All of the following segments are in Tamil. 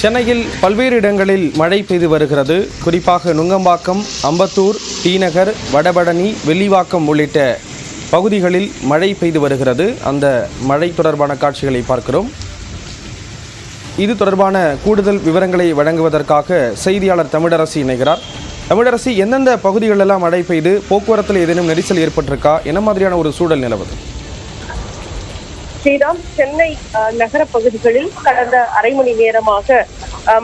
சென்னையில் பல்வேறு இடங்களில் மழை பெய்து வருகிறது. குறிப்பாக நுங்கம்பாக்கம், அம்பத்தூர், டிநகர், வடபழனி, வெள்ளிவாக்கம் உள்ளிட்ட பகுதிகளில் மழை பெய்து வருகிறது. அந்த மழை தொடர்பான காட்சிகளை பார்க்கிறோம். இது தொடர்பான கூடுதல் விவரங்களை வழங்குவதற்காக செய்தியாளர் தமிழரசி இணைகிறார். தமிழரசி, எந்தெந்த பகுதிகளெல்லாம் மழை பெய்து போக்குவரத்தில் ஏதேனும் நெரிசல் ஏற்பட்டிருக்கா? என்ன மாதிரியான ஒரு சூழல் நிலவுது? ஸ்ரீராம், சென்னை நகர பகுதிகளில் கடந்த அரை மணி நேரமாக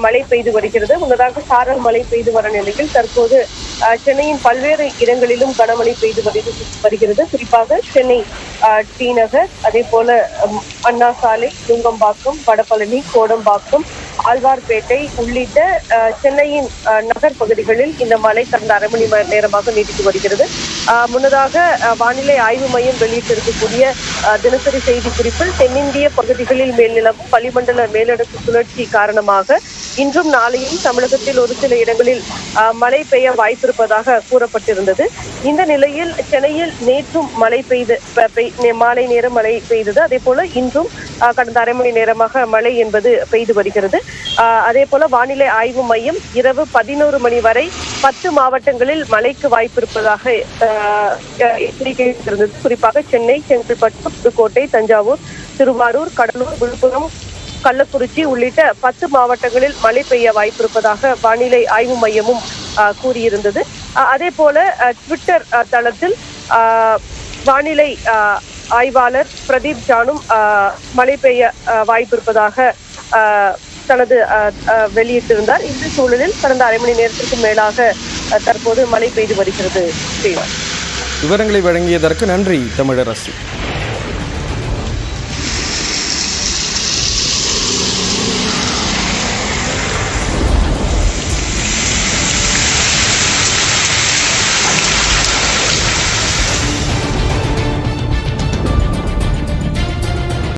மழை பெய்து வருகிறது. முன்னதாக சாரல் மழை பெய்து வர நிலையில் தற்போது சென்னையின் பல்வேறு இடங்களிலும் கனமழை பெய்து வருகிறது. குறிப்பாக சென்னை டிநகர், அதே போல அண்ணா சாலை, நுங்கம்பாக்கம், வடபழனி, கோடம்பாக்கம், ஆழ்வார்பேட்டை உள்ளிட்ட சென்னையின் நகர் பகுதிகளில் இந்த மழை கடந்த அரை மணி நேரமாக நீடித்து வருகிறது. முன்னதாக வானிலை ஆய்வு மையம் வெளியிட்டிருக்கக்கூடிய தினசரி செய்தி குறிப்பில் தென்னிந்திய பகுதிகளில் மேல்நிலவும் வளிமண்டல மேலடுக்கு சுழற்சி காரணமாக இன்றும் நாளையும் தமிழகத்தில் ஒரு சில இடங்களில் மழை பெய்ய வாய்ப்பிருப்பதாக கூறப்பட்டிருந்தது. இந்த நிலையில் சென்னையில் நேற்றும் மழை மாலை நேரம் மழை பெய்தது. அதே போல இன்றும் கடந்த அரை மணி நேரமாக மழை என்பது பெய்து வருகிறது. அதே போல வானிலை ஆய்வு மையம் இரவு 11 மணி வரை 10 மாவட்டங்களில் மழைக்கு வாய்ப்பிருப்பதாக எச்சரிக்கை இருந்தது. குறிப்பாக சென்னை, செங்கல்பட்டு, புதுக்கோட்டை, தஞ்சாவூர், திருவாரூர், கடலூர், விழுப்புரம், கள்ளக்குறிச்சி உள்ளிட்ட 10 மாவட்டங்களில் மழை பெய்ய வாய்ப்பிருப்பதாக வானிலை ஆய்வு மையமும் கூறியிருந்தது. அதே போல ட்விட்டர் தளத்தில் வானிலை ஆய்வாளர் பிரதீப் ஜானும் மழை பெய்ய வாய்ப்பிருப்பதாக தனது வெளியிட்டிருந்தார். இந்த சூழலில் கடந்த அரை மணி நேரத்திற்கு மேலாக தற்போது மழை பெய்து வருகிறது. விவரங்களை வழங்கியதற்கு நன்றி தமிழரசி.